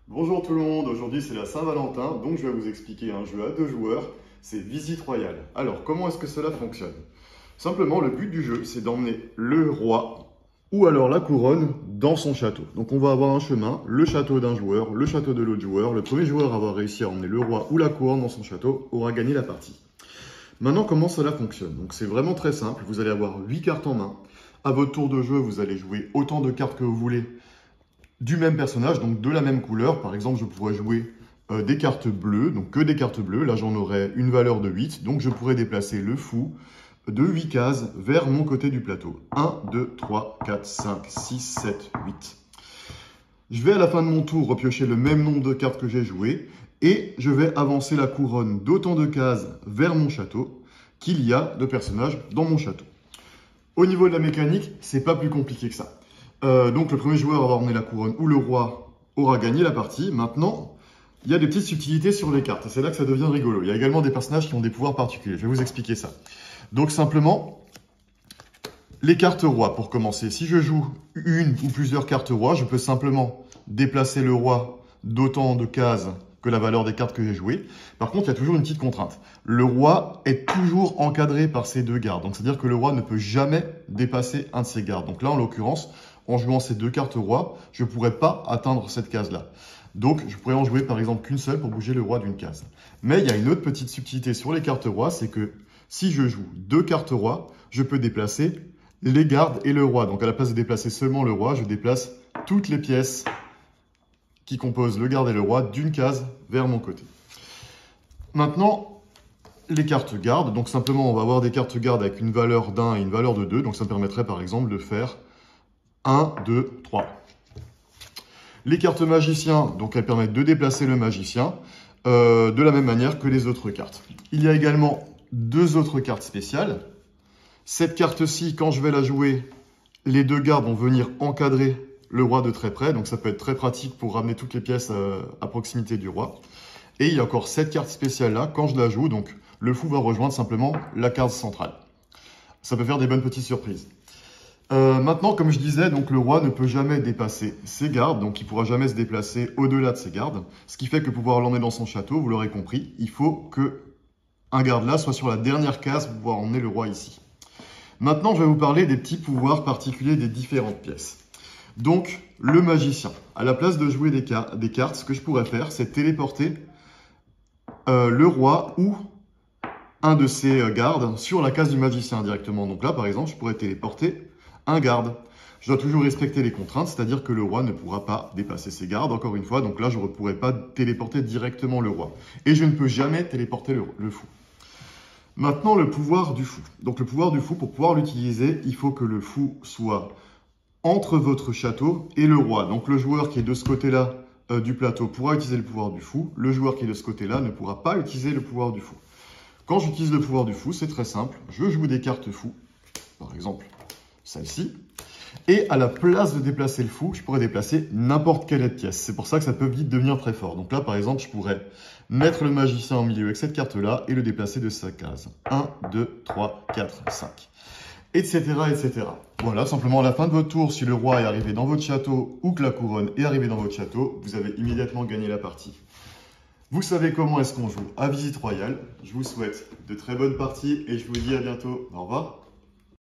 Bonjour tout le monde, aujourd'hui c'est la Saint-Valentin, donc je vais vous expliquer un jeu à 2 joueurs, c'est Visite Royale. Alors comment est-ce que cela fonctionne? Simplement le but du jeu c'est d'emmener le roi ou alors la couronne dans son château. Donc on va avoir un chemin, le château d'un joueur, le château de l'autre joueur. Le premier joueur à avoir réussi à emmener le roi ou la couronne dans son château aura gagné la partie. Maintenant comment cela fonctionne? Donc c'est vraiment très simple, vous allez avoir 8 cartes en main. À votre tour de jeu vous allez jouer autant de cartes que vous voulez du même personnage, donc de la même couleur. Par exemple, je pourrais jouer des cartes bleues, donc que des cartes bleues. Là, j'en aurais une valeur de 8. Donc, je pourrais déplacer le fou de 8 cases vers mon côté du plateau. 1, 2, 3, 4, 5, 6, 7, 8. Je vais à la fin de mon tour repiocher le même nombre de cartes que j'ai jouées et je vais avancer la couronne d'autant de cases vers mon château qu'il y a de personnages dans mon château. Au niveau de la mécanique, c'est pas plus compliqué que ça. Donc le premier joueur à avoir emmené la couronne ou le roi aura gagné la partie. Maintenant, il y a des petites subtilités sur les cartes. C'est là que ça devient rigolo. Il y a également des personnages qui ont des pouvoirs particuliers. Je vais vous expliquer ça. Donc simplement, les cartes rois pour commencer. Si je joue une ou plusieurs cartes rois, je peux simplement déplacer le roi d'autant de cases que la valeur des cartes que j'ai jouées. Par contre, il y a toujours une petite contrainte. Le roi est toujours encadré par ses 2 gardes. Donc, c'est-à-dire que le roi ne peut jamais dépasser un de ses gardes. Donc là, en l'occurrence, en jouant ces 2 cartes rois, je ne pourrais pas atteindre cette case-là. Donc, je pourrais en jouer par exemple qu'une seule pour bouger le roi d'une case. Mais il y a une autre petite subtilité sur les cartes rois, c'est que si je joue 2 cartes rois, je peux déplacer les gardes et le roi. Donc, à la place de déplacer seulement le roi, je déplace toutes les pièces qui composent le garde et le roi d'une case vers mon côté. Maintenant, les cartes gardes. Donc simplement, on va avoir des cartes gardes avec une valeur d'1 et une valeur de 2. Donc ça me permettrait par exemple de faire 1, 2, 3. Les cartes magiciens, donc elles permettent de déplacer le magicien de la même manière que les autres cartes. Il y a également 2 autres cartes spéciales. Cette carte-ci, quand je vais la jouer, les 2 gardes vont venir encadrer le roi de très près, donc ça peut être très pratique pour ramener toutes les pièces à proximité du roi. Et il y a encore cette carte spéciale là, quand je la joue, donc le fou va rejoindre simplement la case centrale. Ça peut faire des bonnes petites surprises. Maintenant, comme je disais, donc le roi ne peut jamais dépasser ses gardes, donc il ne pourra jamais se déplacer au-delà de ses gardes, ce qui fait que pour pouvoir l'emmener dans son château, vous l'aurez compris, il faut que un garde là soit sur la dernière case pour pouvoir emmener le roi ici. Maintenant, je vais vous parler des petits pouvoirs particuliers des différentes pièces. Donc, le magicien. À la place de jouer des cartes, ce que je pourrais faire, c'est téléporter le roi ou un de ses gardes sur la case du magicien directement. Donc là, par exemple, je pourrais téléporter un garde. Je dois toujours respecter les contraintes, c'est-à-dire que le roi ne pourra pas dépasser ses gardes, encore une fois. Donc là, je ne pourrais pas téléporter directement le roi. Et je ne peux jamais téléporter le fou. Maintenant, le pouvoir du fou. Donc le pouvoir du fou, pour pouvoir l'utiliser, il faut que le fou soit entre votre château et le roi. Donc le joueur qui est de ce côté-là du plateau pourra utiliser le pouvoir du fou. Le joueur qui est de ce côté-là ne pourra pas utiliser le pouvoir du fou. Quand j'utilise le pouvoir du fou, c'est très simple. Je joue des cartes fous, par exemple celle-ci. Et à la place de déplacer le fou, je pourrais déplacer n'importe quelle pièce. C'est pour ça que ça peut vite devenir très fort. Donc là, par exemple, je pourrais mettre le magicien au milieu avec cette carte-là et le déplacer de sa case. 1, 2, 3, 4, 5. Etc, etc. Voilà, simplement à la fin de votre tour, si le roi est arrivé dans votre château ou que la couronne est arrivée dans votre château, vous avez immédiatement gagné la partie. Vous savez comment est-ce qu'on joue à Visite Royale. Je vous souhaite de très bonnes parties et je vous dis à bientôt. Au revoir.